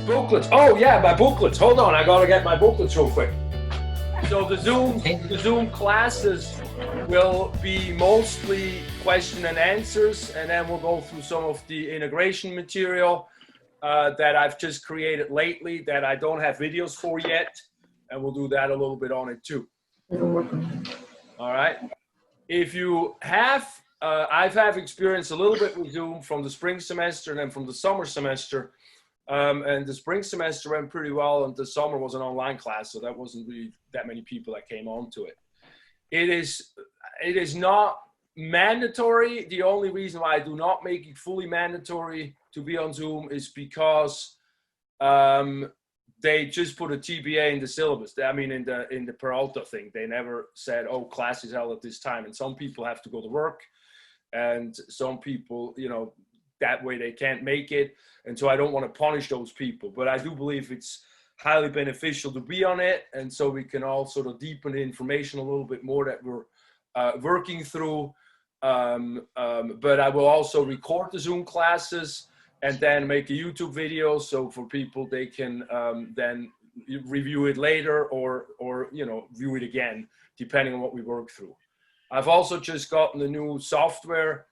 Booklets. Oh yeah, my booklets. Hold on, I gotta get my booklets real quick. So the Zoom classes will be mostly question and answers, and then we'll go through some of the integration material that I've just created lately that I don't have videos for yet, and we'll do that a little bit on it too. All right. If you have, I've had experience a little bit with Zoom from the spring semester and then from the summer semester. And the spring semester went pretty well, and the summer was an online class, so that wasn't really that many people that came on to it. It is not mandatory. The only reason why I do not make it fully mandatory to be on Zoom is because they just put a TBA in the syllabus. I mean, in the Peralta thing, they never said, "Oh, class is held at this time," and some people have to go to work, and some people, you know, that way they can't make it. And so I don't want to punish those people, but I do believe it's highly beneficial to be on it. And so we can all sort of deepen the information a little bit more that we're working through. But I will also record the Zoom classes and then make a YouTube video. So for people, they can then review it later or, you know, view it again, depending on what we work through. I've also just gotten the new software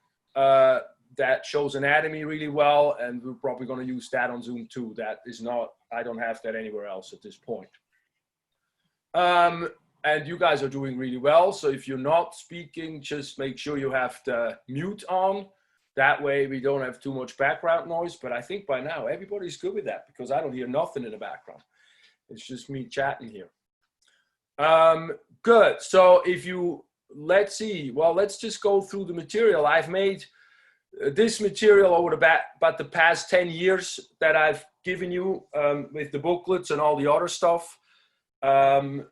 that shows anatomy really well, and we're probably going to use that on Zoom too. That is not, I don't have that anywhere else at this point. And you guys are doing really well. So if you're not speaking, just make sure you have the mute on. That way we don't have too much background noise. But I think by now everybody's good with that because I don't hear nothing in the background. It's just me chatting here. Good. So if you, let's see, well, let's just go through the material. I've made this material over about the past 10 years that I've given you with the booklets and all the other stuff. I've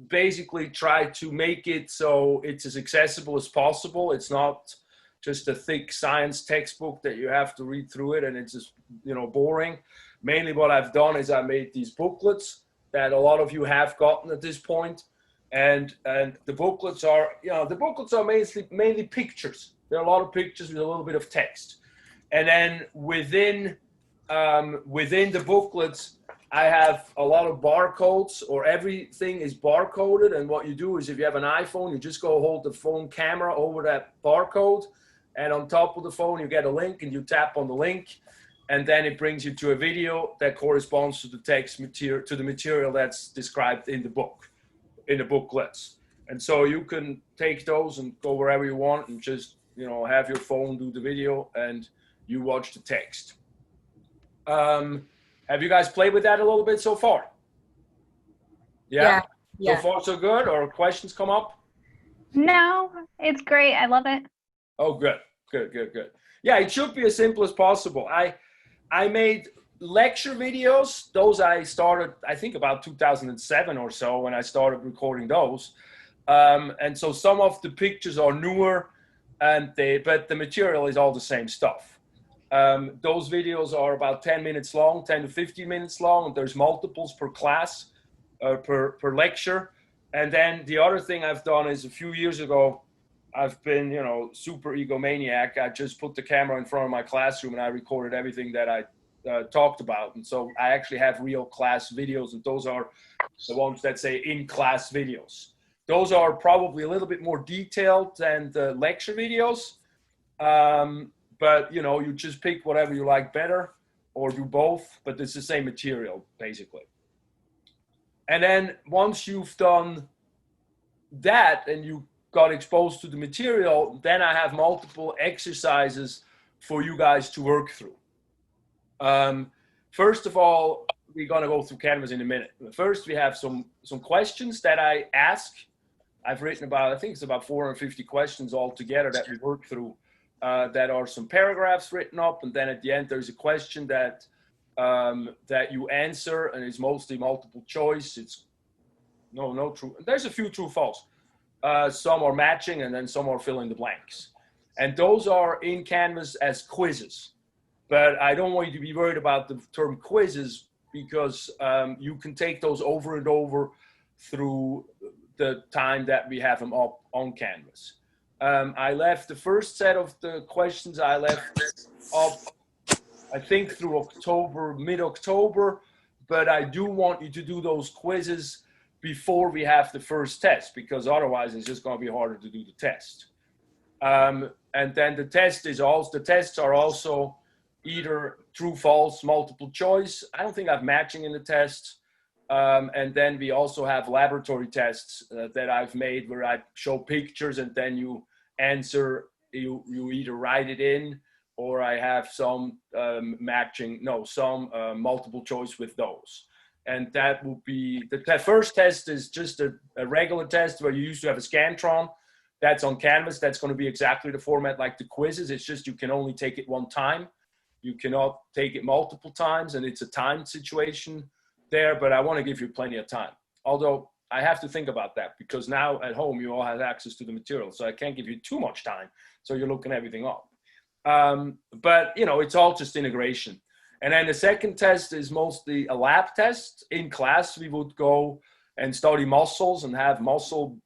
basically tried to make it so it's as accessible as possible. It's not just a thick science textbook that you have to read through it and it's just, you know, boring. Mainly what I've done is I made these booklets that a lot of you have gotten at this point. And the booklets are, you know, the booklets are mainly pictures. There are a lot of pictures with a little bit of text. And then within the booklets, I have a lot of barcodes, or everything is barcoded. And what you do is if you have an iPhone, you just go hold the phone camera over that barcode. And on top of the phone, you get a link and you tap on the link. And then it brings you to a video that corresponds to the text material, to the material that's described in the book. In the booklets. And so you can take those and go wherever you want and just, you know, have your phone do the video and you watch the text. Have you guys played with that a little bit so far? Yeah. So far so good, or questions come up? No, it's great. I love it. Oh, good. Yeah, it should be as simple as possible. I made lecture videos. Those I started, I think about 2007 or so when I started recording those. And so some of the pictures are newer, but the material is all the same stuff. Those videos are about 10 minutes long, 10 to 15 minutes long, and there's multiples per class, per lecture. And then the other thing I've done is a few years ago, I've been, you know, super egomaniac. I just put the camera in front of my classroom and I recorded everything that I talked about. And so I actually have real class videos, and those are the ones that say in-class videos. Those are probably a little bit more detailed than the lecture videos. But, you know, you just pick whatever you like better or do both, but it's the same material, basically. And then once you've done that and you got exposed to the material, then I have multiple exercises for you guys to work through. First of all, we're going to go through Canvas in a minute. First, we have some questions that I ask. I've written about, I think it's about 450 questions altogether that we work through, that are some paragraphs written up. And then at the end, there's a question that you answer, and it's mostly multiple choice. It's no true. There's a few true, false. Some are matching, and then some are fill in the blanks. And those are in Canvas as quizzes. But I don't want you to be worried about the term quizzes because you can take those over and over through the time that we have them up on Canvas. I left the first set of the questions I left up I think through October, mid-October, but I do want you to do those quizzes before we have the first test, because otherwise it's just going to be harder to do the test. And then the tests are also either true, false, multiple choice. I don't think I have matching in the tests. And then we also have laboratory tests that I've made where I show pictures and then you answer, you either write it in, or I have some multiple choice with those. And that will be, the first test is just a regular test where you used to have a Scantron. That's on Canvas. That's going to be exactly the format like the quizzes. It's just you can only take it one time. You cannot take it multiple times, and it's a time situation there, but I want to give you plenty of time. Although I have to think about that, because now at home you all have access to the material, so I can't give you too much time. So you're looking everything up. But you know, it's all just integration. And then the second test is mostly a lab test. In class, we would go and study muscles and have muscle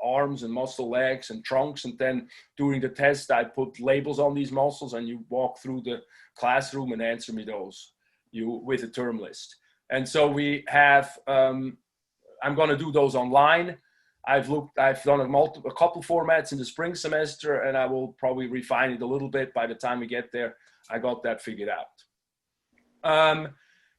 arms and muscle legs and trunks. And then during the test, I put labels on these muscles, and you walk through the classroom and answer me those with a term list. And so we have, I'm going to do those online. I've done a couple formats in the spring semester, and I will probably refine it a little bit by the time we get there. I got that figured out.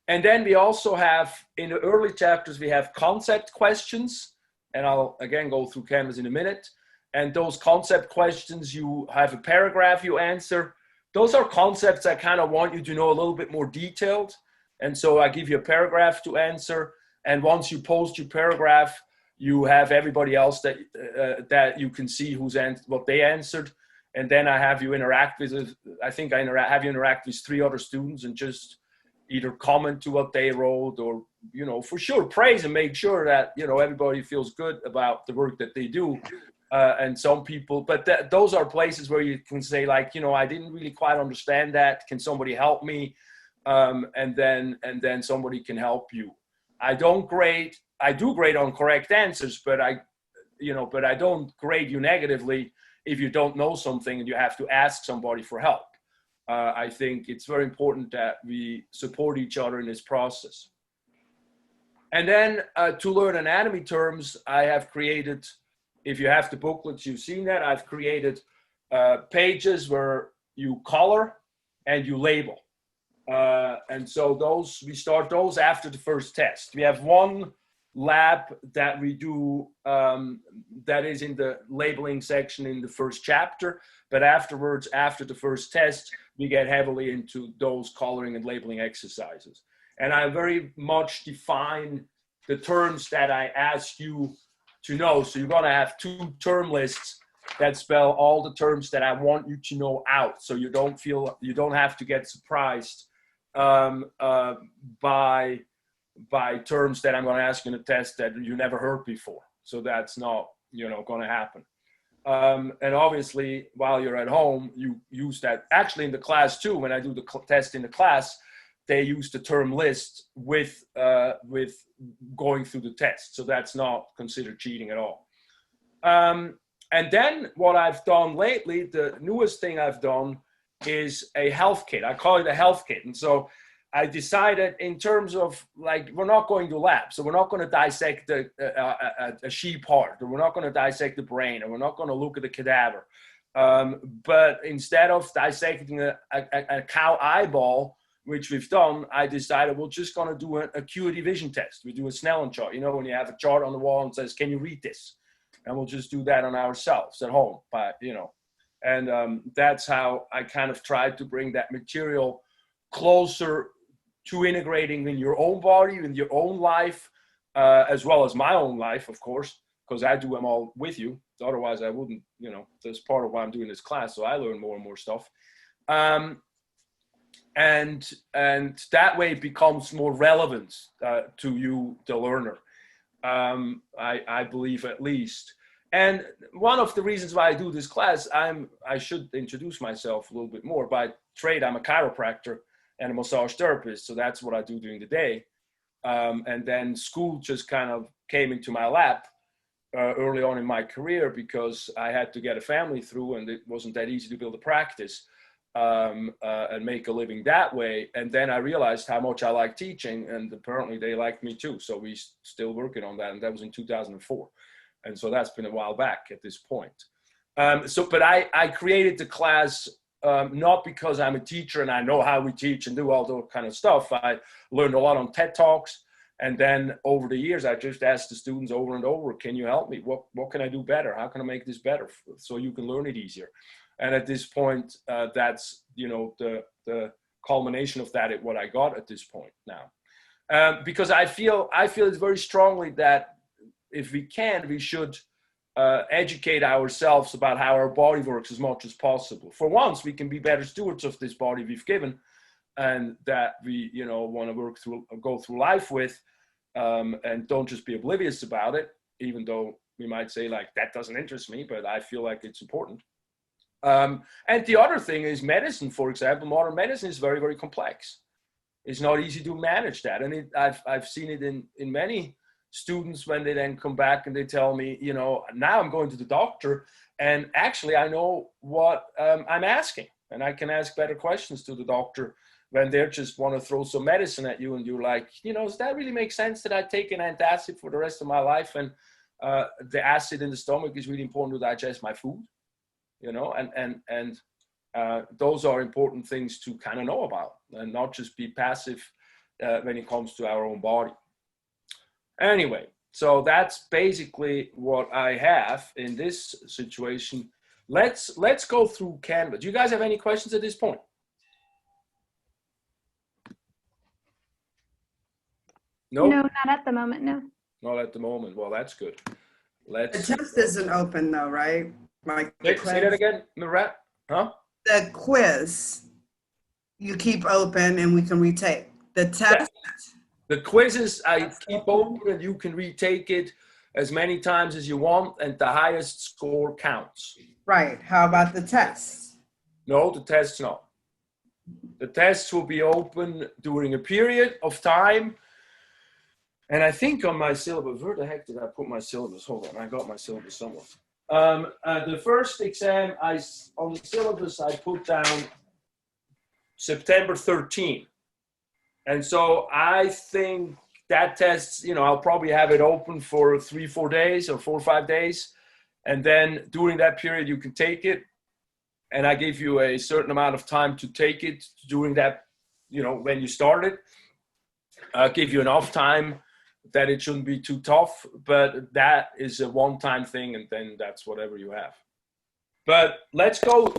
And then we also have, in the early chapters, we have concept questions, and I'll again go through Canvas in a minute. And those concept questions, you have a paragraph you answer. Those are concepts I kind of want you to know a little bit more detailed. And so I give you a paragraph to answer. And once you post your paragraph, you have everybody else that you can see what they answered. And then I have you interact with, I think I have you interact with 3 other students and just either comment to what they wrote, or, you know, for sure praise and make sure that, you know, everybody feels good about the work that they do. And some people, but those are places where you can say, like, you know, I didn't really quite understand that. Can somebody help me? And then somebody can help you. I do grade on correct answers, but I don't grade you negatively if you don't know something and you have to ask somebody for help. I think it's very important that we support each other in this process. And then to learn anatomy terms, I have created, if you have the booklets, you've seen that, I've created pages where you color and you label. And so we start those after the first test. We have one lab that we do that is in the labeling section in the first chapter, but afterwards, after the first test, we get heavily into those coloring and labeling exercises. And I very much define the terms that I ask you to know. So you're going to have 2 term lists that spell all the terms that I want you to know out. So you don't have to get surprised by terms that I'm going to ask you in a test that you never heard before. So that's not, going to happen. And obviously, while you're at home, you use that. Actually, in the class too, when I do the test in the class, they use the term list with going through the test. So that's not considered cheating at all. And then what I've done lately, the newest thing I've done is a health kit. I call it a health kit. And so I decided, in terms of, like, we're not going to lab. So we're not going to dissect a sheep heart, or we're not going to dissect the brain, or we're not going to look at the cadaver. But instead of dissecting a cow eyeball, which we've done, I decided we're just going to do an acuity vision test. We do a Snellen chart. You know, when you have a chart on the wall and says, can you read this? And we'll just do that on ourselves at home, and that's how I kind of tried to bring that material closer to integrating in your own body, in your own life, as well as my own life, of course, because I do them all with you. Otherwise, I wouldn't, that's part of why I'm doing this class. So I learn more and more stuff. And that way it becomes more relevant to you, the learner. I believe, at least. And one of the reasons why I do this class, I should introduce myself a little bit more. By trade, I'm a chiropractor and a massage therapist. So that's what I do during the day. And then school just kind of came into my lap early on in my career, because I had to get a family through, and it wasn't that easy to build a practice. and make a living that way. And then I realized how much I like teaching, and apparently they liked me too. So we still working on that, and that was in 2004. And so that's been a while back at this point. But I created the class not because I'm a teacher and I know how we teach and do all that kind of stuff. I learned a lot on TED Talks. And then over the years, I just asked the students over and over, can you help me? What can I do better? How can I make this better so you can learn it easier? And at this point, that's, you know, the culmination of that, what I got at this point now. Because I feel it very strongly that if we can, we should educate ourselves about how our body works as much as possible. For once, we can be better stewards of this body we've given, and that we, you know, want to go through life with, and don't just be oblivious about it, even though we might say like, that doesn't interest me, but I feel like it's important. And the other thing is medicine, for example. Modern medicine is very, very complex. It's not easy to manage that. And I've seen it in many students when they then come back and they tell me, you know, now I'm going to the doctor and actually I know what I'm asking, and I can ask better questions to the doctor when they just want to throw some medicine at you and you're like, you know, does that really make sense that I take an antacid for the rest of my life? And the acid in the stomach is really important to digest my food, you know, and those are important things to kind of know about and not just be passive when it comes to our own body. Anyway, so that's basically what I have in this situation. Let's go through Canvas. Do you guys have any questions at this point? No? No, not at the moment, no. Not at the moment. Well, that's good. The test isn't open though, right? Like say that again, Marat? Huh? The quiz you keep open and we can retake. The test. The quizzes I keep open and you can retake it as many times as you want, and the highest score counts. Right. How about the tests? No, the tests not. The tests will be open during a period of time. And I think on my syllabus, where the heck did I put my syllabus? Hold on, I got my syllabus somewhere. The first exam, on the syllabus, I put down September 13. And so I think that test, you know, I'll probably have it open for 3-4 days or 4 or 5 days. And then during that period, you can take it. And I give you a certain amount of time to take it during that, you know, when you start it. I'll give you enough time that it shouldn't be too tough, but that is a one-time thing, and then that's whatever you have. But let's go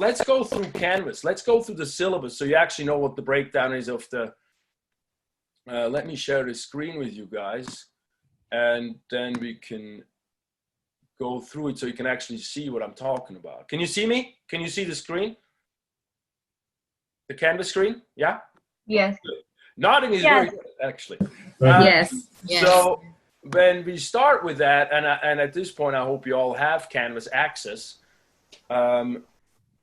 through Canvas. Let's go through the syllabus so you actually know what the breakdown is of the, let me share the screen with you guys, and then we can go through it so you can actually see what I'm talking about. Can you see me? Can you see the screen? The Canvas screen? Yeah? Yes. Good. Nodding is very good, actually. Yes. So when we start with that, and at this point, I hope you all have Canvas access. You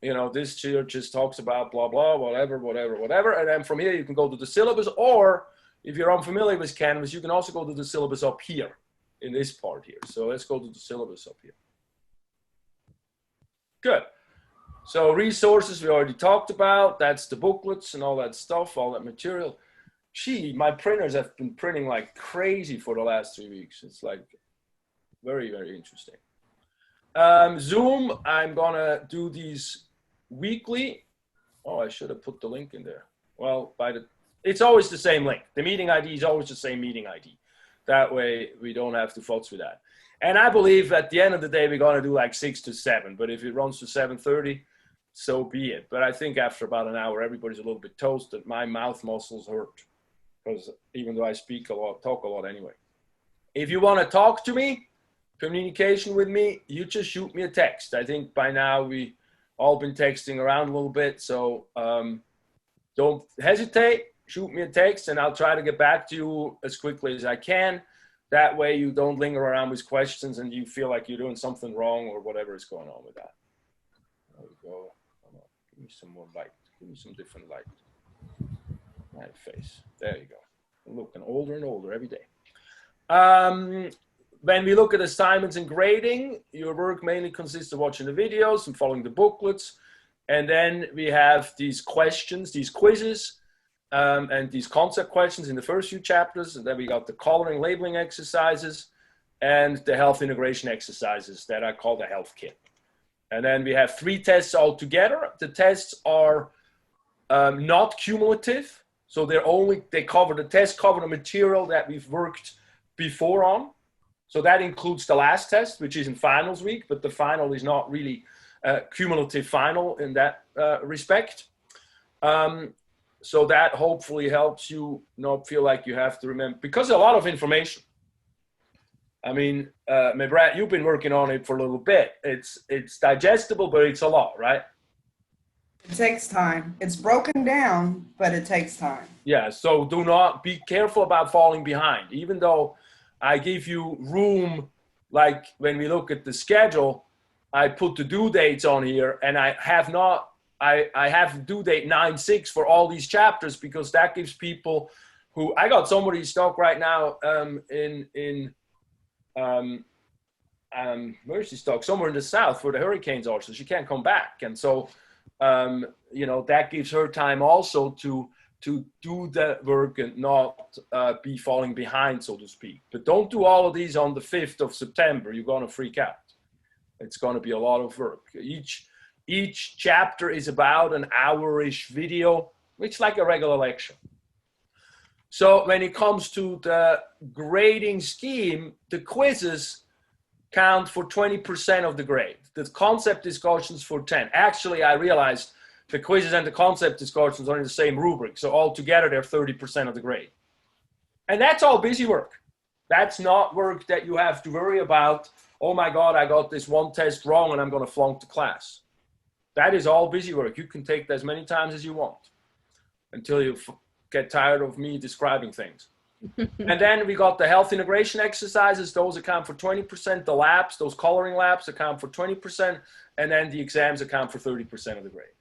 know, this here just talks about blah, blah, whatever. And then from here, you can go to the syllabus, or if you're unfamiliar with Canvas, you can also go to the syllabus up here in this part here. So let's go to the syllabus up here. Good. So resources we already talked about. That's the booklets and all that stuff, all that material. Gee, my printers have been printing like crazy for the last 3 weeks. It's like very, very interesting. Zoom, I'm gonna do these weekly. Oh, I should have put the link in there. Well, it's always the same link. The meeting ID is always the same meeting ID. That way we don't have to futz with that. And I believe at the end of the day, we're gonna do like 6 to 7, but if it runs to 7:30, so be it. But I think after about an hour, everybody's a little bit toasted. My mouth muscles hurt, because even though I speak a lot, talk a lot anyway. If you want to talk to me, communication with me, you just shoot me a text. I think by now we all been texting around a little bit, so don't hesitate. Shoot me a text, and I'll try to get back to you as quickly as I can. That way you don't linger around with questions and you feel like you're doing something wrong or whatever is going on with that. There we go. Give me some more light. Give me some different light. My face. There you go. I'm looking older and older every day. When we look at assignments and grading, your work mainly consists of watching the videos and following the booklets. And then we have these questions, these quizzes, and these concept questions in the first few chapters. And then we got the coloring, labeling exercises, and the health integration exercises that I call the health kit. And then we have 3 tests altogether. The tests are not cumulative. So the tests cover the material that we've worked before on. So that includes the last test, which is in finals week, but the final is not really a cumulative final in that respect. So that hopefully helps you not feel like you have to remember, because a lot of information. I mean, Brad, you've been working on it for a little bit. It's digestible, but it's a lot, right? It takes time. It's broken down, but it takes time. Yeah, so do not be careful about falling behind. Even though I give you room, like when we look at the schedule, I put the due dates on here, and I have due date 9/6 for all these chapters, because that gives people who, I got somebody stuck right now where's she stuck? Somewhere in the south where the hurricanes are, so she can't come back. And so, that gives her time also to do the work and not be falling behind, so to speak. But don't do all of these on the 5th of September. You're going to freak out. It's going to be a lot of work. Each chapter is about an hour-ish video, which is like a regular lecture. So when it comes to the grading scheme, the quizzes count for 20% of the grade. The concept discussions for 10. Actually, I realized the quizzes and the concept discussions are in the same rubric. So altogether, they're 30% of the grade. And that's all busy work. That's not work that you have to worry about. Oh my God, I got this one test wrong and I'm going to flunk the class. That is all busy work. You can take that as many times as you want until you get tired of me describing things. And then we got the health integration exercises. Those account for 20%. The labs, those coloring labs, account for 20%. And then the exams account for 30% of the grade.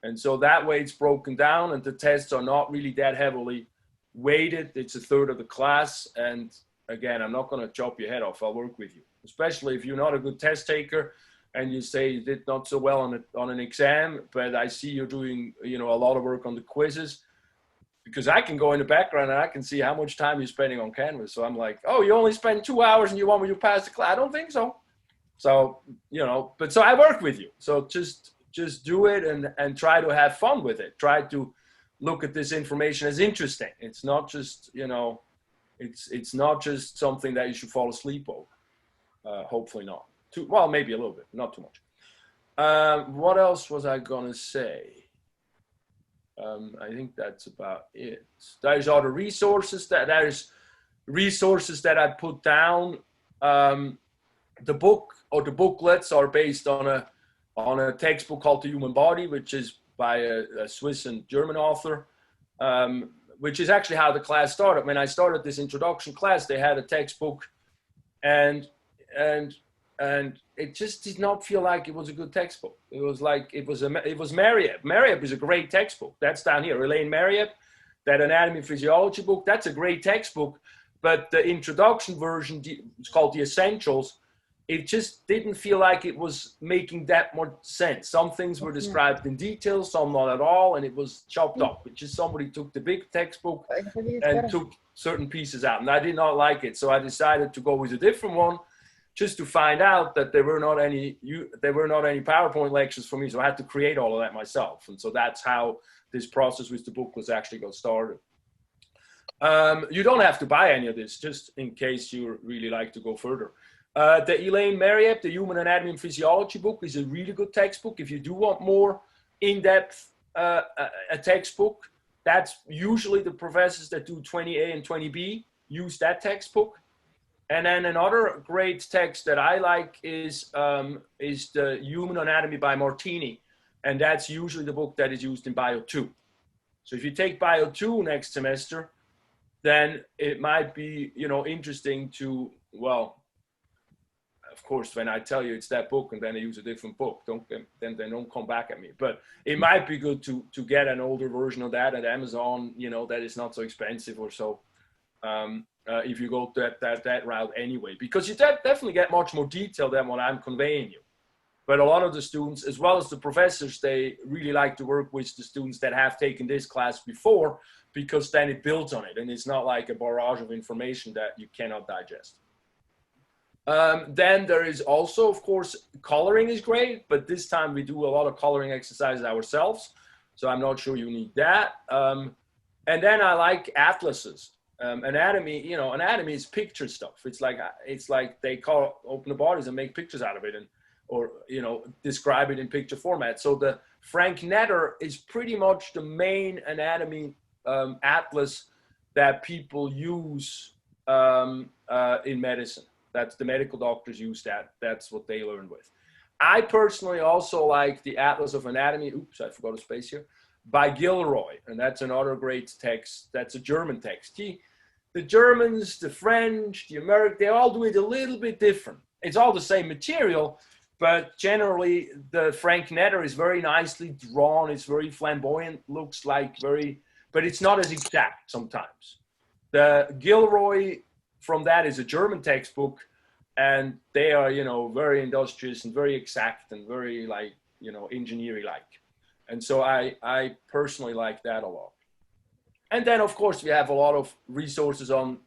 And so that way it's broken down, and the tests are not really that heavily weighted. It's a third of the class. And again, I'm not going to chop your head off. I'll work with you, especially if you're not a good test taker and you say you did not so well on an exam, but I see you're doing, a lot of work on the quizzes, because I can go in the background and I can see how much time you're spending on Canvas. So I'm like, oh, you only spend 2 hours and you want me to pass the class? I don't think so. So, but so I work with you. So just do it and try to have fun with it. Try to look at this information as interesting. It's not just, it's not just something that you should fall asleep over. Hopefully not. Well, maybe a little bit, not too much. What else was I gonna say? I think that's about it. There's other resources that I put down. The book or the booklets are based on a textbook called The Human Body, which is by a Swiss and German author, which is actually how the class started. When I started this introduction class, they had a textbook, and it just did not feel like it was a good textbook. It was like, it was Marieb. Marieb is a great textbook. That's down here, Elaine Marieb, that anatomy and physiology book. That's a great textbook, but the introduction version, it's called The Essentials. It just didn't feel like it was making that much sense. Some things were described in detail, some not at all, and it was chopped up. It just, somebody took the big textbook and took certain pieces out, and I did not like it. So I decided to go with a different one, just to find out that there were not any PowerPoint lectures for me. So I had to create all of that myself. And so that's how this process with the book was actually got started. You don't have to buy any of this, just in case you really like to go further. The Elaine Marieb, the Human Anatomy and Physiology book, is a really good textbook. If you do want more in-depth a textbook, that's usually the professors that do 20A and 20B use that textbook. And then another great text that I like is the Human Anatomy by Martini. And that's usually the book that is used in Bio 2. So if you take Bio 2 next semester, then it might be, interesting to, well, of course, when I tell you it's that book and then I use a different book, then don't come back at me. But it might be good to get an older version of that at Amazon, that is not so expensive or so. If you go that route anyway, because you definitely get much more detail than what I'm conveying you. But a lot of the students, as well as the professors, they really like to work with the students that have taken this class before, because then it builds on it and it's not like a barrage of information that you cannot digest. Then there is also, of course, coloring is great, but this time we do a lot of coloring exercises ourselves. So I'm not sure you need that. And then I like atlases. Anatomy, you know, anatomy is picture stuff. It's like they open the bodies and make pictures out of it, and or, you know, describe it in picture format. So the Frank Netter is pretty much the main anatomy atlas that people use in medicine. That's the medical doctors use that. That's what they learn with. I personally also like the Atlas of Anatomy. Oops, I forgot a space here. By Gilroy, and that's another great text. That's a German text. The Germans, the French, the Americans, they all do it a little bit different. It's all the same material, but generally the Frank Netter is very nicely drawn. It's very flamboyant, looks like but it's not as exact sometimes. The Gilroy from that is a German textbook, and they are, you know, very industrious and very exact and very, like, you know, engineering-like. And so I personally like that a lot. And then, of course, we have a lot of resources on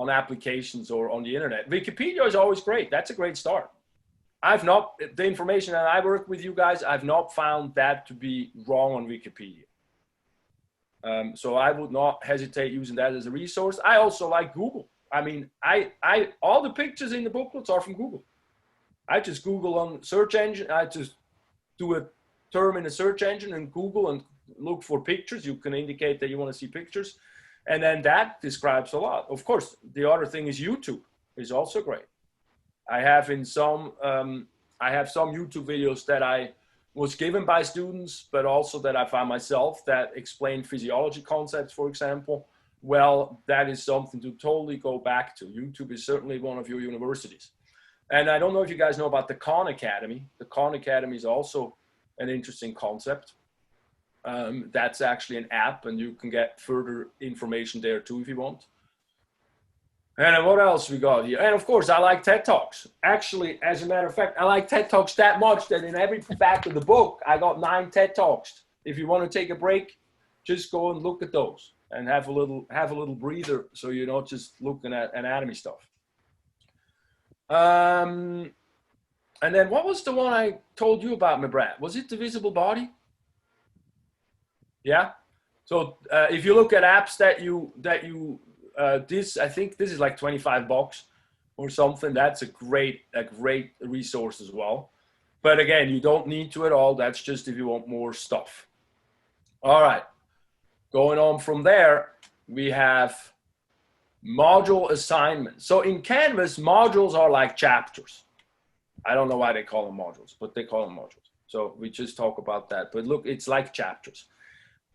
applications or on the internet. Wikipedia is always great. That's a great start. The information that I work with you guys, I've not found that to be wrong on Wikipedia. So I would not hesitate using that as a resource. I also like Google. I mean, all the pictures in the booklets are from Google. I just Google on search engine. I just do a term in a search engine and Google and look for pictures. You can indicate that you want to see pictures. And then that describes a lot. Of course, the other thing is YouTube is also great. I have some YouTube videos that I was given by students, but also that I found myself that explain physiology concepts, for example. Well, that is something to totally go back to. YouTube is certainly one of your universities. And I don't know if you guys know about the Khan Academy. The Khan Academy is also an interesting concept. That's actually an app, and you can get further information there too if you want. And what else we got here? And of course, I like TED Talks. Actually, as a matter of fact, I like TED Talks that much that in every back of the book, I got 9 TED Talks. If you want to take a break, just go and look at those and have a little breather, so you're not just looking at anatomy stuff. And then what was the one I told you about, my brat? Was it the visible body? Yeah. So if you look at apps I think this is like $25 or something. That's a great resource as well. But again, you don't need to at all. That's just if you want more stuff. All right. Going on from there, we have module assignments. So in Canvas, modules are like chapters. I don't know why they call them modules, but they call them modules. So we just talk about that. But look, it's like chapters.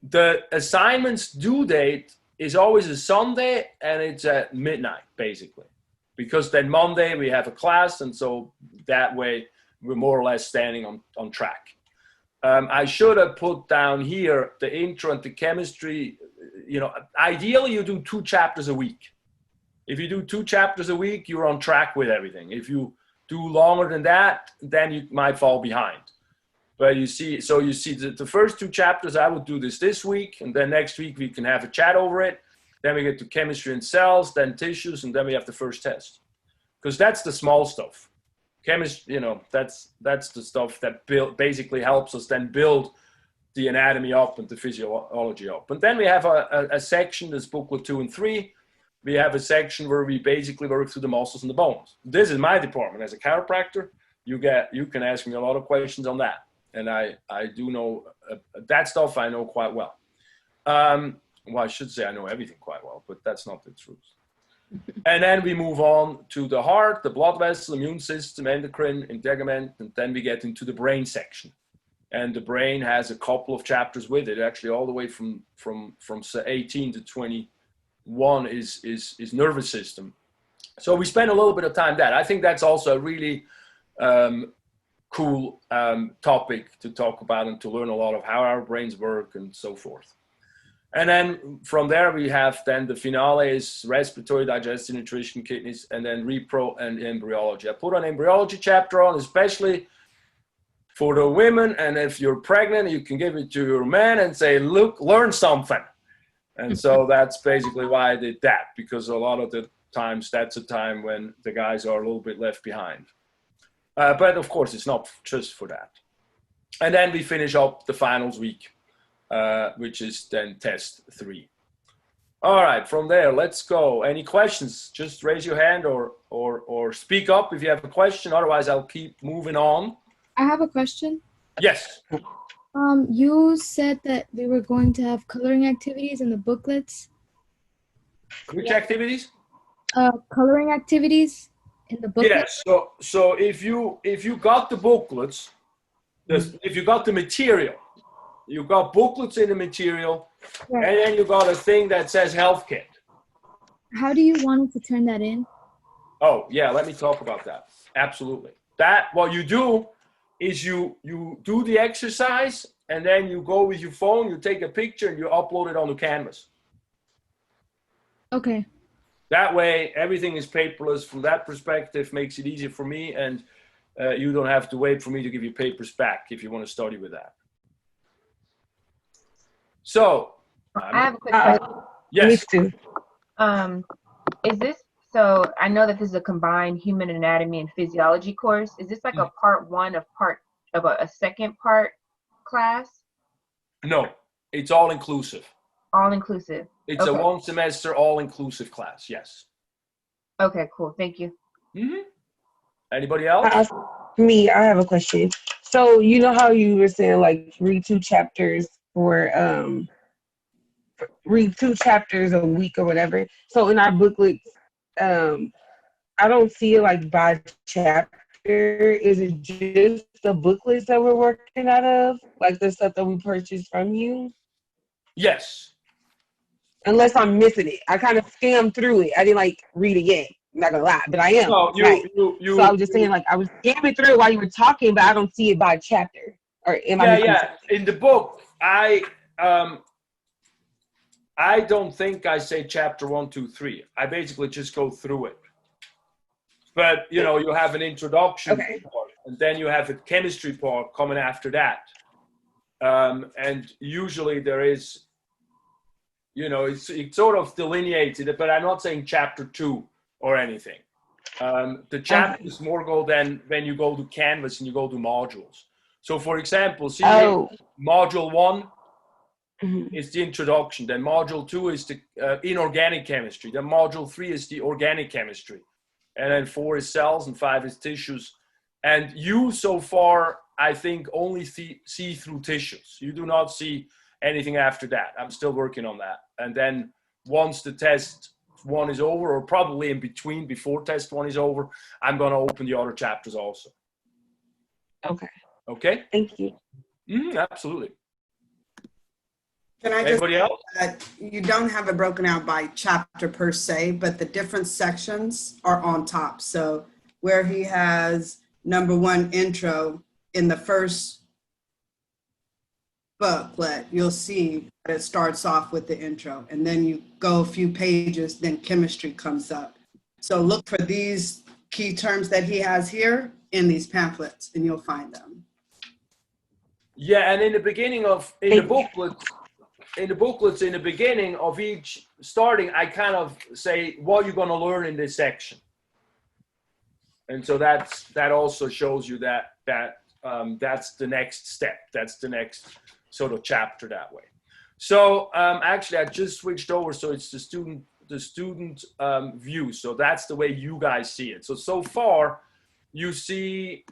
The assignments due date is always a Sunday, and it's at midnight, basically. Because then Monday we have a class, and so that way we're more or less standing on track. I should have put down here the intro and the chemistry. You know, ideally you do 2 chapters a week. If you do 2 chapters a week, you're on track with everything. If you do longer than that, then you might fall behind. But you see the first 2 chapters, I would do this week, and then next week we can have a chat over it. Then we get to chemistry and cells, then tissues, and then we have the first test. Because that's the small stuff. Chemistry, you know, that's the stuff that basically helps us then build the anatomy up and the physiology up. And then we have a section, that's booklet 2 and 3. We have a section where we basically work through the muscles and the bones. This is my department. As a chiropractor, you can ask me a lot of questions on that. And I do know that stuff I know quite well. Well, I should say I know everything quite well, but that's not the truth. And then we move on to the heart, the blood vessel, immune system, endocrine, integument, and then we get into the brain section. And the brain has a couple of chapters with it, actually all the way from 18 to 21 is nervous system. So we spend a little bit of time there. I think that's also a really cool topic to talk about and to learn a lot of how our brains work and so forth. And then from there, we have then the finale is respiratory, digestive, nutrition, kidneys, and then repro and embryology. I put an embryology chapter on, especially for the women, and if you're pregnant, you can give it to your man and say, look, learn something. And so that's basically why I did that, because a lot of the times that's a time when the guys are a little bit left behind. But of course, it's not just for that. And then we finish up the finals week, which is then test 3. All right, from there, let's go. Any questions? Just raise your hand or speak up if you have a question. Otherwise, I'll keep moving on. I have a question. Yes. You said that we were going to have coloring activities in the booklets. Which activities? Coloring activities in the booklet. Yes. So if you got the booklets, if you got the material, you got booklets in the material, and then you got a thing that says health kit. How do you want us to turn that in? Oh yeah, let me talk about that. Absolutely. That what you do is you do the exercise, and then you go with your phone, you take a picture, and you upload it onto Canvas. Okay. That way, everything is paperless. From that perspective, makes it easier for me, and you don't have to wait for me to give you papers back if you want to study with that. So, I have a quick question. yes. Me too. Is this, so I know that this is a combined human anatomy and physiology course. Is this like a part 1 of a second part class? No, it's all inclusive. All inclusive. It's a 1 semester all inclusive class. Yes. Okay, cool. Thank you. Anybody else? I have a question. So you know how you were saying like read 2 chapters read 2 chapters a week or whatever. So in our booklets, I don't see it like by chapter. Is it just the booklets that we're working out of, like the stuff that we purchased from you? Yes. Unless I'm missing it, I kind of skimmed through it. I didn't like read again. I'm not gonna lie, but I am. No, So I was just saying, like I was skimming through it while you were talking, but I don't see it by chapter. Or am I missing something? In the book, I don't think I say chapter 1, 2, 3. I basically just go through it. But you know, you have an introduction part, and then you have a chemistry part coming after that. And usually there is, you know, it sort of delineates it, but I'm not saying chapter 2 or anything. The chapters more go then when you go to Canvas and you go to modules. So for example, see module 1 is the introduction. Then module 2 is the inorganic chemistry. Then module 3 is the organic chemistry. And then 4 is cells and 5 is tissues. And you so far, I think, only see through tissues. You do not see anything after that. I'm still working on that. And then once the test 1 is over, or probably in between before test 1 is over, I'm going to open the other chapters also. Okay. Okay? Thank you. Absolutely. Can I just Anybody else? that you don't have it broken out by chapter per se, but the different sections are on top. So where he has number 1 intro in the first booklet, you'll see that it starts off with the intro, and then you go a few pages, then chemistry comes up. So look for these key terms that he has here in these pamphlets, and you'll find them. Yeah, and in the beginning of the booklets in the beginning of each starting, I kind of say what you're going to learn in this section, and so that also shows you that that's the next step. That's the next sort of chapter that way. So actually, I just switched over, so it's the student view. So that's the way you guys see it. So far, you see.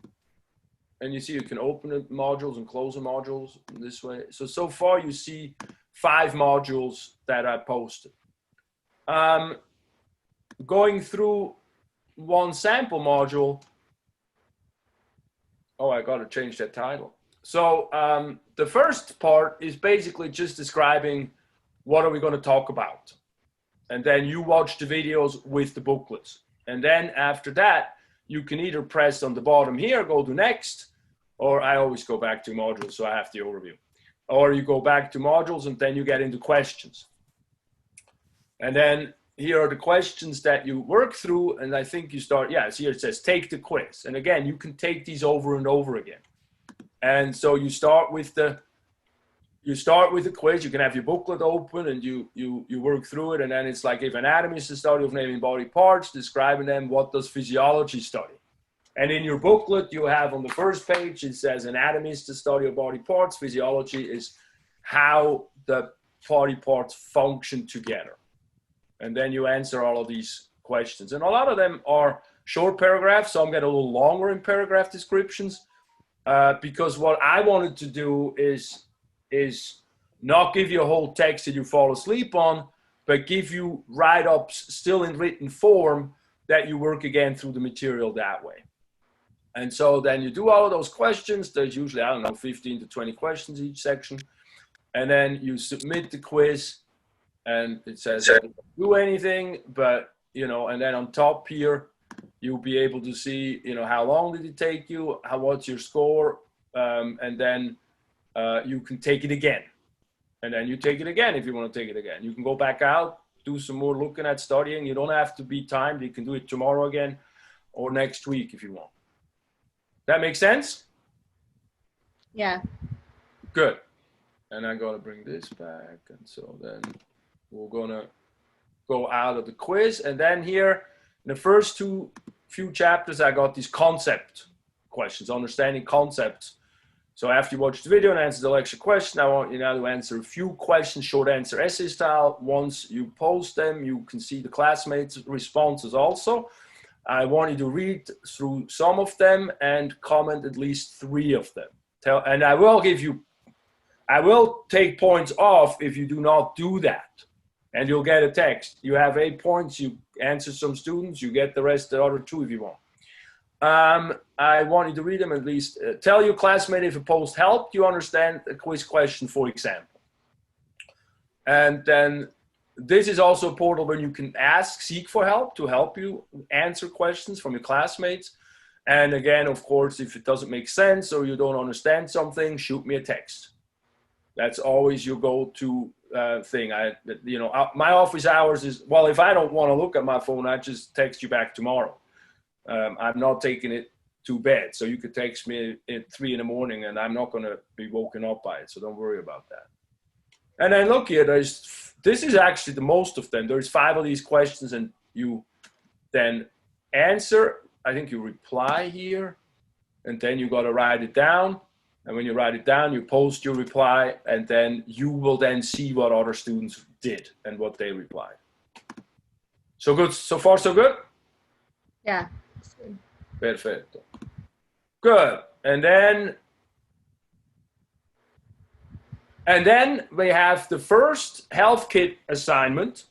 And you see you can open the modules and close the modules this way. So far you see 5 modules that I posted. Going through one sample module. Oh, I got to change that title. So the first part is basically just describing what are we going to talk about. And then you watch the videos with the booklets. And then after that, you can either press on the bottom here, go to next, or I always go back to modules, so I have the overview. Or you go back to modules and then you get into questions. And then here are the questions that you work through, and I think you start, see here it says take the quiz. And again, you can take these over and over again. And so you start with the quiz. You can have your booklet open and you work through it. And then it's like, if anatomy is the study of naming body parts, describing them, what does physiology study? And in your booklet, you have on the first page, it says anatomy is the study of body parts. Physiology is how the body parts function together. And then you answer all of these questions. And a lot of them are short paragraphs. Some get a little longer in paragraph descriptions, because what I wanted to do is not give you a whole text that you fall asleep on, but give you write-ups still in written form that you work again through the material that way. And so then you do all of those questions. There's usually, I don't know, 15 to 20 questions each section. And then you submit the quiz, and it says do anything, but, you know, and then on top here, you'll be able to see, you know, how long did it take you, what's your score, and then you can take it again. And then you take it again if you want to take it again. You can go back out, do some more looking at studying. You don't have to be timed. You can do it tomorrow again or next week if you want. That makes sense? Yeah. Good. And I'm going to bring this back. And so then we're going to go out of the quiz. And then here, in the first few chapters, I got these concept questions, understanding concepts. So after you watch the video and answer the lecture question, I want you now to answer a few questions, short answer essay style. Once you post them, you can see the classmates' responses also. I want you to read through some of them and comment at least 3 of them. And I will take points off if you do not do that. And you'll get a text. You have 8 points, you answer some students, you get the rest, the other 2 if you want. I want you to read them at least. Tell your classmate if a post helped you understand a quiz question, for example. And then this is also a portal where you can seek for help to help you answer questions from your classmates. And again, of course, if it doesn't make sense or you don't understand something, shoot me a text. That's always your go-to thing. My office hours is, well, if I don't want to look at my phone, I just text you back tomorrow. I'm not taking it to bed. So you could text me at 3 in the morning and I'm not going to be woken up by it. So don't worry about that. And then look here, this is actually the most of them. There's 5 of these questions and you then answer. I think you reply here and then you got to write it down. And when you write it down, you post your reply and then you will then see what other students did and what they replied. So good. So far, so good? Yeah. Perfetto. Good. And then we have the first health kit assignment,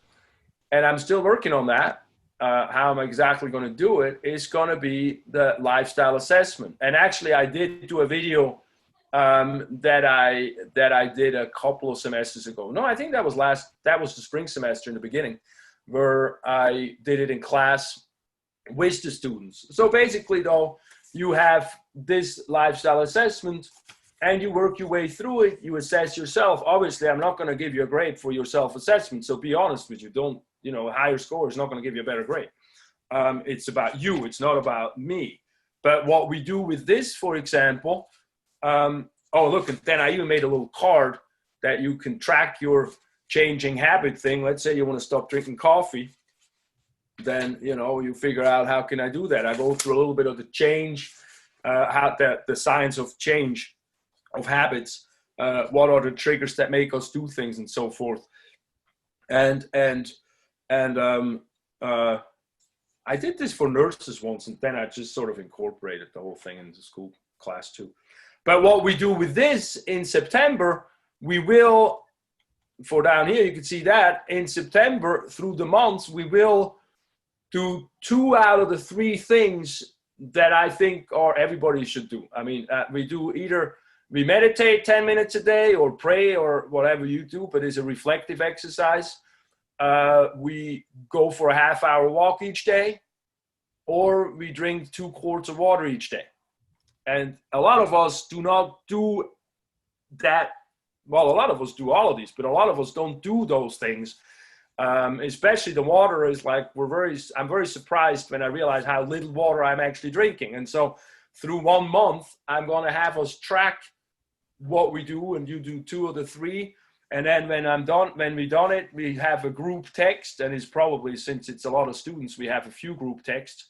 and I'm still working on that. How I'm exactly going to do it is going to be the lifestyle assessment. And actually, I did do a video that I did a couple of semesters ago. No, I think that was the spring semester in the beginning, where I did it in class with the students. So basically, though, you have this lifestyle assessment and you work your way through it. You assess yourself. Obviously, I'm not going to give you a grade for your self-assessment. So be honest with you. Don't, a higher score is not going to give you a better grade. It's about you. It's not about me. But what we do with this, for example, oh, look, and then I even made a little card that you can track your changing habit thing. Let's say you want to stop drinking coffee. Then, you figure out, how can I do that? I go through a little bit of the change, how the science of change of habits, what are the triggers that make us do things and so forth. And I did this for nurses once, and then I just sort of incorporated the whole thing into school class too. But what we do with this in September, we will, for down here, you can see that in September through the months, we will do 2 out of the 3 things that I think everybody should do. I mean, we do either we meditate 10 minutes a day or pray or whatever you do, but it's a reflective exercise. We go for a half-hour walk each day, or we drink 2 quarts of water each day. And a lot of us do not do that. Well, a lot of us do all of these, but a lot of us don't do those things. Especially the water is like, I'm very surprised when I realize how little water I'm actually drinking. And so through 1 month, I'm going to have us track what we do, and you do 2 of the 3. And then when we done it, we have a group text, and it's probably, since it's a lot of students, we have a few group texts.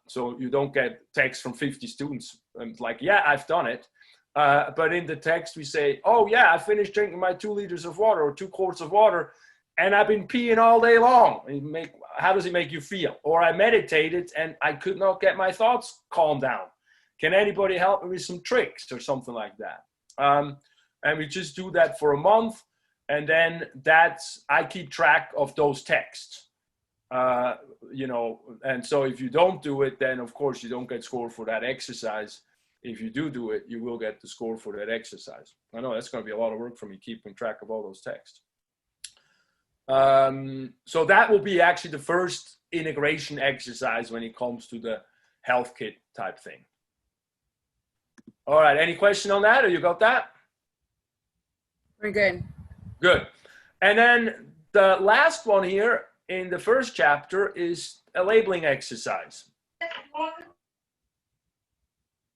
So you don't get text from 50 students. And it's like, yeah, I've done it. But in the text we say, oh yeah, I finished drinking my 2 liters of water or 2 quarts of water, and I've been peeing all day long. How does it make you feel? Or I meditated and I could not get my thoughts calmed down. Can anybody help me with some tricks or something like that? And we just do that for a month, and then I keep track of those texts. You know, and so if you don't do it, then of course you don't get scored for that exercise. If you do it, you will get the score for that exercise. I know that's going to be a lot of work for me, keeping track of all those texts. So that will be actually the first integration exercise when it comes to the health kit type thing. All right, any question on that, or you got that? We're good. Good. And then the last one here in the first chapter is a labeling exercise.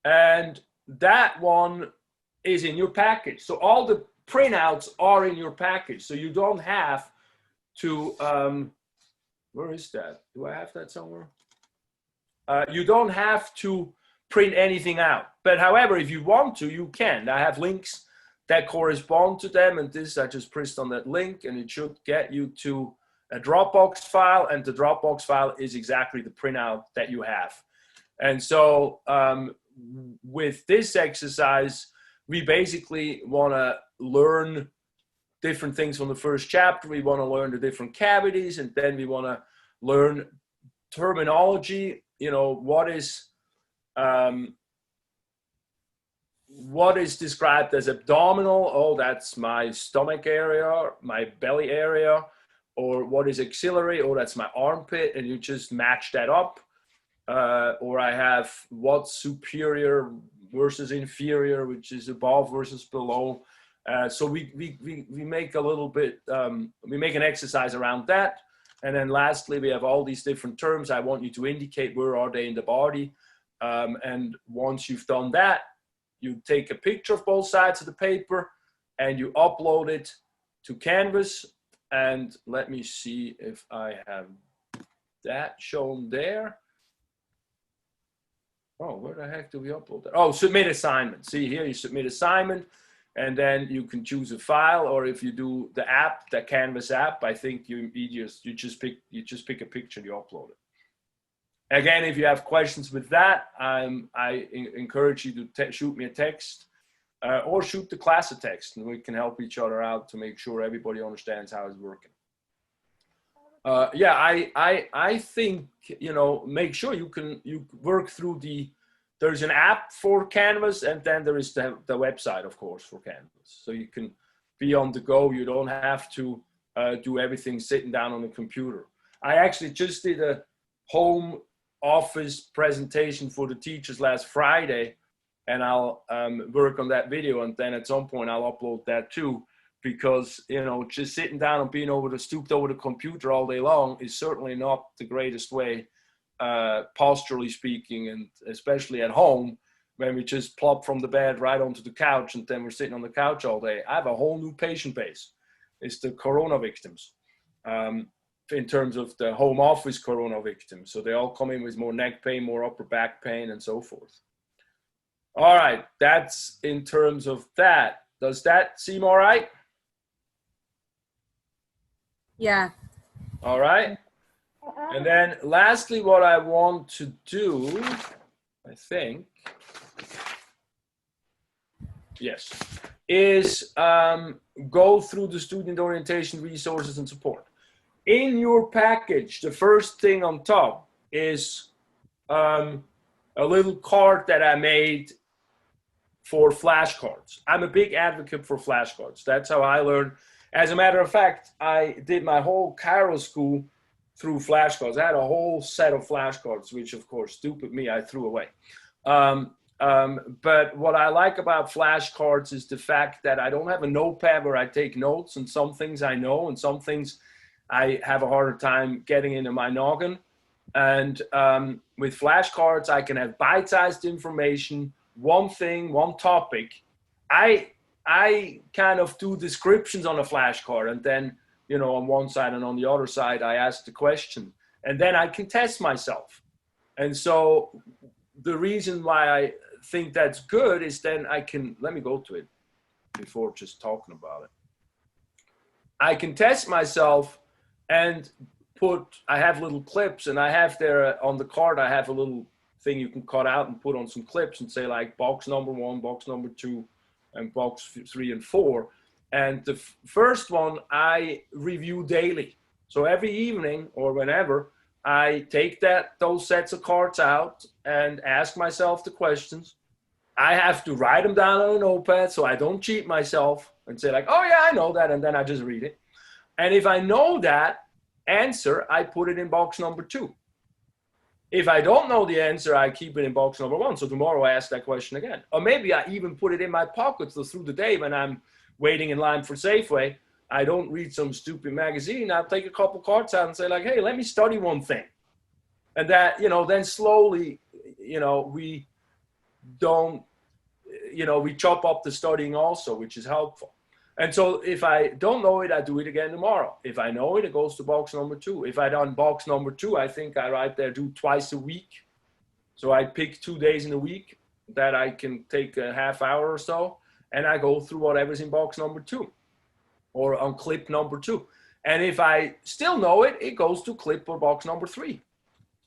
And that one is in your package. So all the printouts are in your package. So you don't have to, where is that? Do I have that somewhere? You don't have to print anything out. But however, if you want to, you can. I have links that correspond to them. And this, I just pressed on that link, and it should get you to a Dropbox file. And the Dropbox file is exactly the printout that you have. And so with this exercise, we basically want to learn different things from the first chapter. We want to learn the different cavities, and then we want to learn terminology. You know, what is described as abdominal? Oh, that's my stomach area, my belly area. Or what is axillary? Oh, that's my armpit. And you just match that up. Or I have what's superior versus inferior, which is above versus below. So we make a little bit, we make an exercise around that. And then lastly, we have all these different terms. I want you to indicate where are they in the body. And once you've done that, you take a picture of both sides of the paper and you upload it to Canvas. And let me see if I have that shown there. Oh, where the heck do we upload that? Oh, submit assignment. See here, you submit assignment, and then you can choose a file, or if you do the app, the Canvas app, I think you just pick a picture and you upload it. Again, if you have questions with that, I encourage you to shoot me a text, or shoot the class a text, and we can help each other out to make sure everybody understands how it's working. Yeah, I think, you know, make sure you work through there's an app for Canvas, and then there is the website, of course, for Canvas. So you can be on the go. You don't have to do everything sitting down on the computer. I actually just did a home office presentation for the teachers last Friday, and I'll work on that video, and then at some point I'll upload that too. Because, you know, just sitting down and being stooped over the computer all day long is certainly not the greatest way, posturally speaking, and especially at home when we just plop from the bed right onto the couch and then we're sitting on the couch all day. I have a whole new patient base. It's the corona victims, in terms of the home office corona victims. So they all come in with more neck pain, more upper back pain, and so forth. All right, that's in terms of that. Does that seem all right? Yeah. All right. And then lastly, what I want to do, I think, yes, is go through the student orientation resources and support. In your package, the first thing on top is a little card that I made for flashcards. I'm a big advocate for flashcards. That's how I learn. As a matter of fact, I did my whole Cairo school through flashcards. I had a whole set of flashcards, which of course, stupid me, I threw away. But what I like about flashcards is the fact that I don't have a notepad where I take notes, and some things I know and some things I have a harder time getting into my noggin. And with flashcards, I can have bite-sized information, one thing, one topic. I kind of do descriptions on a flashcard, and then, you know, on one side and on the other side, I ask the question, and then I can test myself. And so the reason why I think that's good is then I can, let me go to it before just talking about it. I can test myself and I have little clips, and I have there on the card, I have a little thing you can cut out and put on some clips and say like box number 1, box number 2, and box 3 and 4. And the first one I review daily. So every evening or whenever, I take those sets of cards out and ask myself the questions. I have to write them down on a notepad so I don't cheat myself and say like, oh yeah, I know that, and then I just read it. And if I know that answer, I put it in box number 2. If I don't know the answer, I keep it in box number 1. So tomorrow I ask that question again. Or maybe I even put it in my pocket, so through the day when I'm waiting in line for Safeway, I don't read some stupid magazine. I'll take a couple cards out and say like, hey, let me study one thing. And that, you know, then slowly, you know, we don't, you know, we chop up the studying also, which is helpful. And so if I don't know it, I do it again tomorrow. If I know it, it goes to box number 2. If I done box number 2, I think I write there, do twice a week. So I pick 2 days in a week that I can take a half hour or so, and I go through whatever's in box number 2 or on clip number 2. And if I still know it, it goes to clip or box number 3.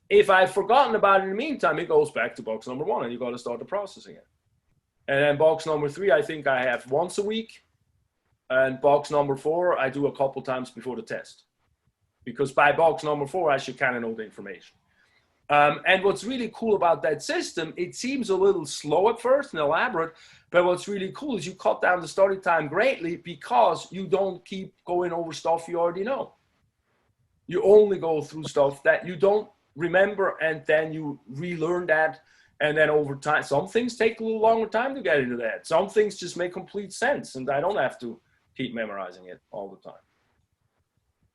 If I've forgotten about it in the meantime, it goes back to box number 1, and you got to start the process again. And then box number 3, I think I have once a week. And box number 4, I do a couple times before the test. Because by box number 4, I should kind of know the information. And what's really cool about that system, it seems a little slow at first and elaborate, but what's really cool is you cut down the study time greatly because you don't keep going over stuff you already know. You only go through stuff that you don't remember, and then you relearn that. And then over time, some things take a little longer time to get into that. Some things just make complete sense, and I don't have to keep memorizing it all the time.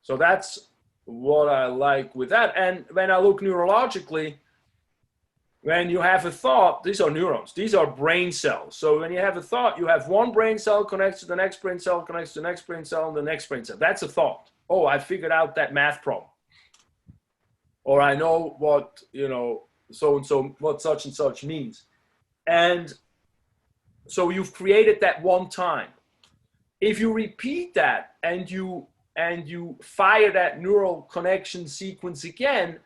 So that's what I like with that. And when I look neurologically, when you have a thought, these are neurons, these are brain cells. So when you have a thought, you have one brain cell connects to the next brain cell, connects to the next brain cell, and the next brain cell. That's a thought. Oh, I figured out that math problem. Or I know what, you know, so-and-so, what such and such means. And so you've created that one time. If you repeat that and you fire that neural connection sequence again,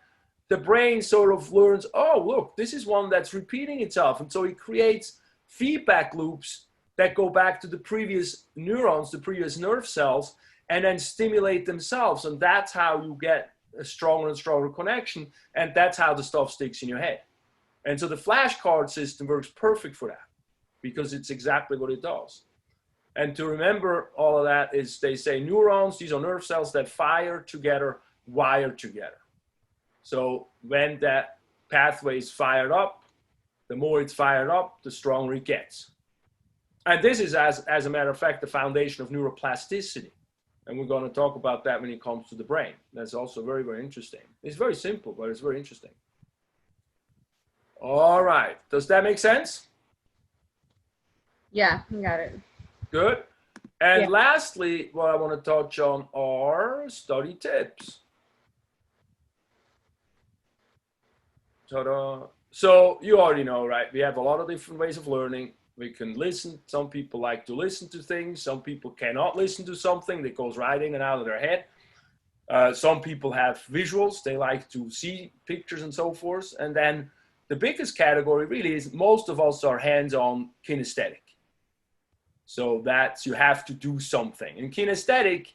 the brain sort of learns, oh, look, this is one that's repeating itself. And so it creates feedback loops that go back to the previous neurons, the previous nerve cells, and then stimulate themselves. And that's how you get a stronger and stronger connection. And that's how the stuff sticks in your head. And so the flashcard system works perfect for that because it's exactly what it does. And to remember all of that is they say neurons, these are nerve cells that fire together, wire together. So when that pathway is fired up, the more it's fired up, the stronger it gets. And this is, as a matter of fact, the foundation of neuroplasticity. And we're going to talk about that when it comes to the brain. That's also very, very interesting. It's very simple, but it's very interesting. All right. Does that make sense? Yeah, I got it. Good. And Yeah. lastly, what I want to touch on are study tips. Ta-da. So you already know, right? We have a lot of different ways of learning. We can listen. Some people like to listen to things. Some people cannot listen to something that goes right in and out of their head. Some people have visuals. They like to see pictures and so forth. And then the biggest category really is most of us are hands-on kinesthetic. So that's, you have to do something. And kinesthetic,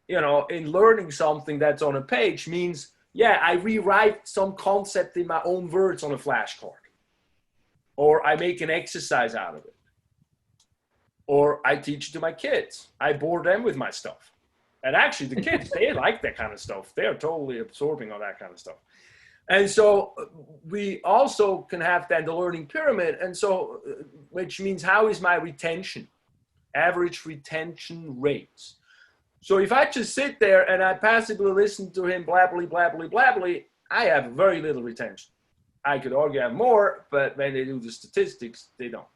you know, in learning something that's on a page means, yeah, I rewrite some concept in my own words on a flashcard. Or I make an exercise out of it. Or I teach it to my kids. I bore them with my stuff. And actually the kids, they like that kind of stuff. They're totally absorbing all that kind of stuff. And so we also can have then the learning pyramid. And so, which means how is my retention? Average retention rates. So if I just sit there and I passively listen to him blabbly, blabbly, blabbly, I have very little retention. I could argue I have more, but when they do the statistics, they don't.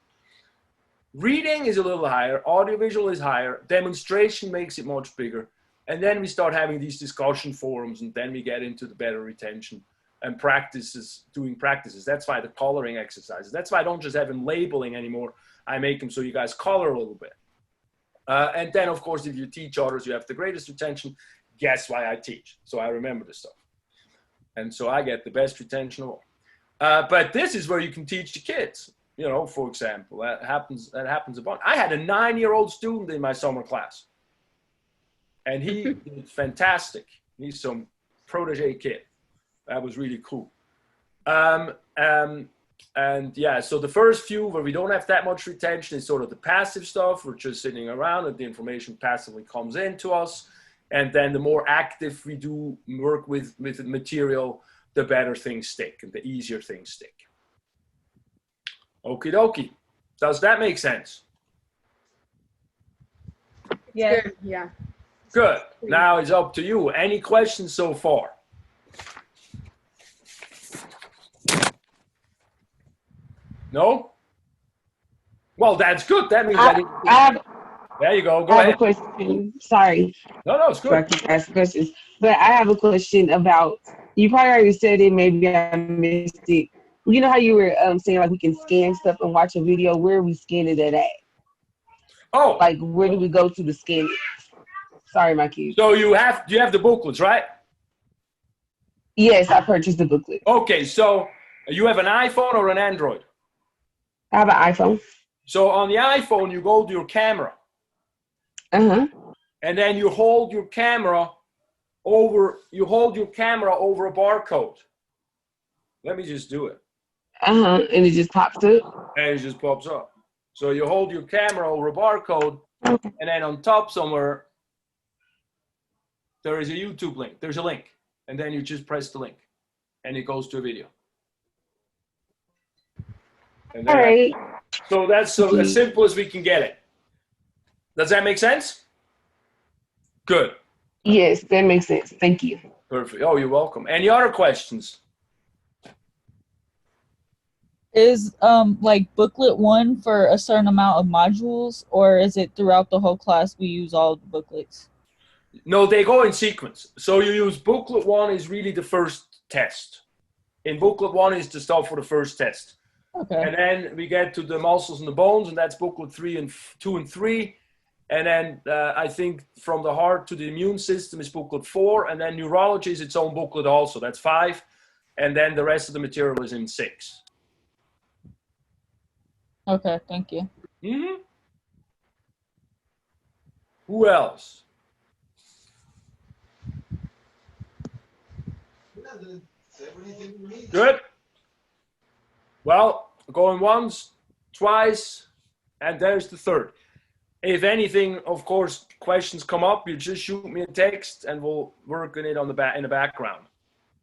Reading is a little higher, audiovisual is higher, demonstration makes it much bigger. And then we start having these discussion forums, and then we get into the better retention and practices, doing practices. That's why the coloring exercises. That's why I don't just have them labeling anymore. I make them so you guys color a little bit. And then, of course, if you teach others, you have the greatest retention. Guess why I teach? So I remember this stuff. And so I get the best retention of all. But this is where you can teach the kids, you know, for example. That happens a bunch. I had a 9-year-old student in my summer class. And he did fantastic. He's some protege kid. That was really cool. And yeah, so the first few where we don't have that much retention is sort of the passive stuff. We're just sitting around and the information passively comes into us. And then the more active we do work with the material, the better things stick and the easier things stick. Okie dokie. Does that make sense? Yeah. Good. Yeah. Good. Now it's up to you. Any questions so far? No? Well, that's good. That means there you go. Go I have ahead. a question. Sorry. No, it's So I good. can ask questions. But I have a question about, you probably already said it, maybe I missed it. You know how you were saying like we can scan stuff and watch a video? Where are we scanning it at? Oh, Like where do we go to scan it? Sorry, my kids. so you have the booklets, right? Yes, I purchased the booklet. Okay, so you have an iPhone or an Android? I have an iPhone. So on the iPhone, you go to your camera. Uh-huh. And then you hold your camera over a barcode. Let me just do it. Uh-huh. And it just pops up. And it just pops up. So you hold your camera over a barcode, Okay. and then on top somewhere, there is a YouTube link. There's a link. And then you just press the link, and it goes to a video. And All then right. so that's so as simple as we can get it. Does that make sense? Good. Yes, that makes sense. Thank you. Perfect. Oh, you're welcome. Any other questions? Is like booklet 1 for a certain amount of modules, or is it throughout the whole class we use all the booklets? No, they go in sequence. So you use booklet 1 is really the first test. In booklet 1 is the stuff for the first test. Okay. And then we get to the muscles and the bones, and that's booklet 2 and 3. And then I think from the heart to the immune system is booklet 4. And then neurology is its own booklet also. That's 5. And then the rest of the material is in 6. Okay, thank you. Mm-hmm. Who else? Good. Well, going once, twice, and there's the third. If anything, of course, questions come up, you just shoot me a text and we'll work on it on in the background.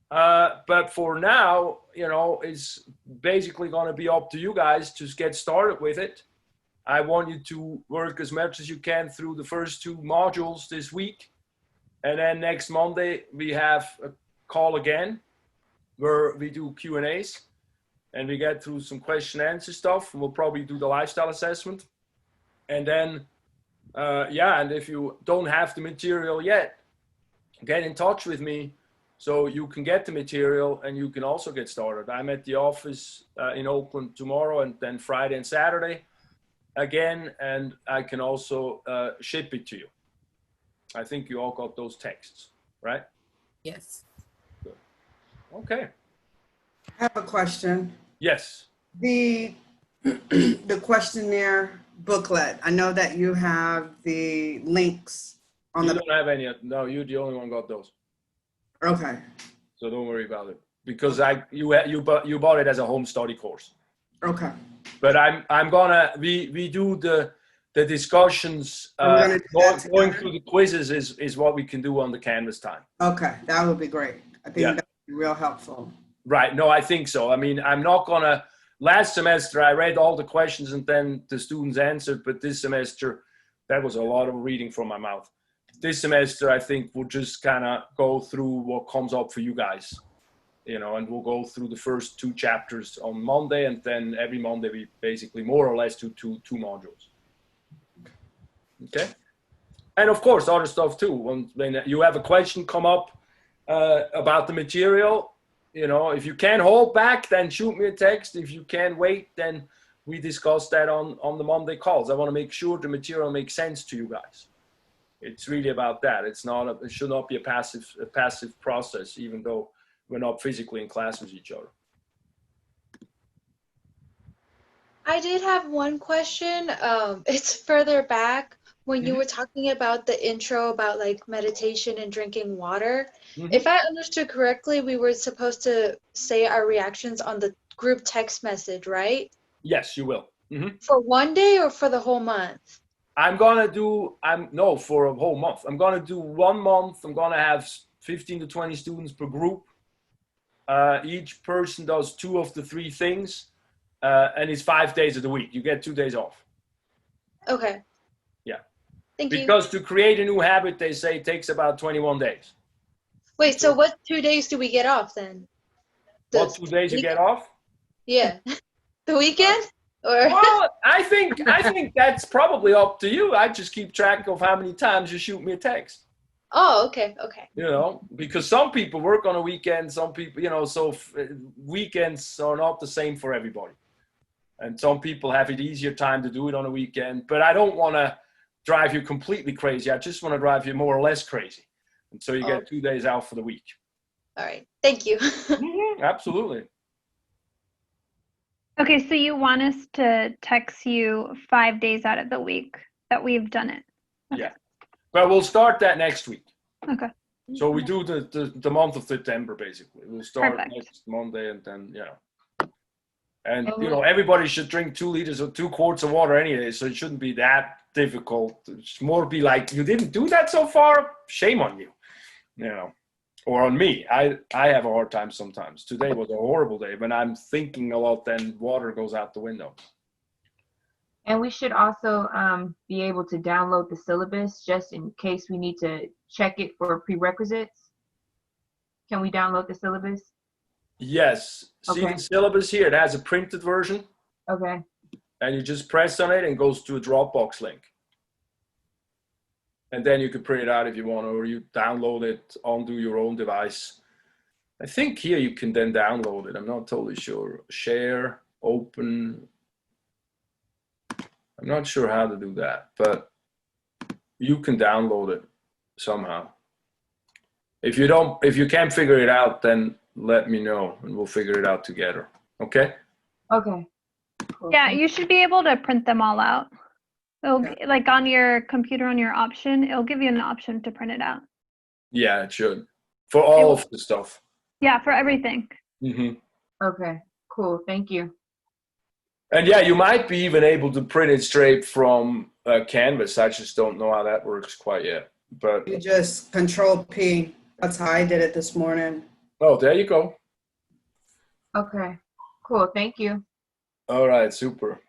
But for now, you know, it's basically going to be up to you guys to get started with it. I want you to work as much as you can through the first 2 modules this week. And then next Monday, we have a call again where we do Q&As and we get through some question and answer stuff. And we'll probably do the lifestyle assessment. And then, and if you don't have the material yet, get in touch with me so you can get the material and you can also get started. I'm at the office in Oakland tomorrow and then Friday and Saturday again, and I can also ship it to you. I think you all got those texts, right? Yes. Good. Okay. I have a question. Yes. The questionnaire booklet, I know that you have the links on You the, don't have any. No, you're the only one got those. okay, So don't worry about it because you bought it as a home study course. okay. But I'm gonna we do the discussions We're gonna do that going together? through the quizzes is what we can do on the Canvas time. Okay, that would be great. I think Yeah. that would be real helpful. Right. No, I think so. I mean, I'm not gonna. Last semester, I read all the questions and then the students answered. But this semester, that was a lot of reading from my mouth. This semester, I think we'll just kind of go through what comes up for you guys. you know, and we'll go through the first 2 chapters on Monday, and then every Monday we basically more or less do two modules. Okay. And of course, other stuff too. When you have a question come up about the material, you know, if you can hold back, then shoot me a text. If you can wait, then we discuss that on the Monday calls. I want to make sure the material makes sense to you guys. It's really about that. It should not be a passive process, even though we're not physically in class with each other. I did have one question. It's further back when you were talking about the intro about like meditation and drinking water. If I understood correctly, we were supposed to say our reactions on the group text message, right? Yes, you will. For one day or for the whole month? No, for a whole month. I'm gonna do 1 month. I'm gonna have 15 to 20 students per group. Each person does 2 of the 3 things, and it's 5 days of the week. You get 2 days off. Okay. Yeah. Thank you. Because to create a new habit, they say it takes about 21 days. Wait, so what 2 days do we get off then? What 2 days you get off? Yeah. The weekend? Or Well, I think that's probably up to you. I just keep track of how many times you shoot me a text. Oh, okay, okay. You know, because some people work on a weekend, some people, you know, so weekends are not the same for everybody. And some people have it easier time to do it on a weekend, but I don't want to drive you completely crazy. I just want to drive you more or less crazy. And so you get 2 days out for the week. All right. Thank you. Absolutely. Okay, so you want us to text you 5 days out of the week that we've done it? Yeah. Well, we'll start that next week. Okay. So we do the month of September, basically. We'll start Perfect. next Monday, and then, you know. And, you know, everybody should drink 2 liters or 2 quarts of water anyway, so it shouldn't be that difficult. It's more be like, you didn't do that so far? Shame on you, you know. Or on me. I have a hard time sometimes. Today was a horrible day. When I'm thinking a lot, then water goes out the window. And we should also be able to download the syllabus just in case we need to check it for prerequisites. Can we download the syllabus? Yes. See Okay. the syllabus here? It has a printed version. Okay. And you just press on it and it goes to a Dropbox link. And then you can print it out if you want, or you download it onto your own device. I think here you can then download it. I'm not totally sure. Share, open. I'm not sure how to do that, but you can download it somehow. If you can't figure it out, then let me know and we'll figure it out together. Okay? Okay. Cool. Yeah, you should be able to print them all out. Like on your computer, on your option, it'll give you an option to print it out. Yeah, it should. For all of the stuff. Yeah, for everything. Okay. Cool. Thank you. And yeah, you might be even able to print it straight from Canvas. I just don't know how that works quite yet. But You just Control P. That's how I did it this morning. oh, there you go. Okay. Cool. Thank you. All right, super.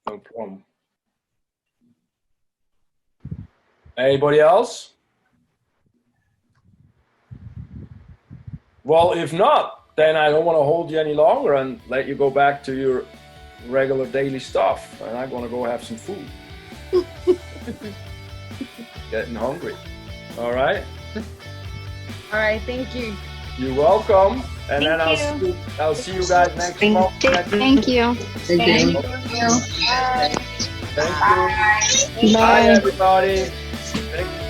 No problem. Anybody else? Well, if not, then I don't want to hold you any longer and let you go back to your regular daily stuff. And I'm going to go have some food. Getting hungry. All right. All right, thank you. You're welcome. And then Thank I'll see you guys next month. Thank you. Thank you. Thank you. Bye, everybody. Thank you.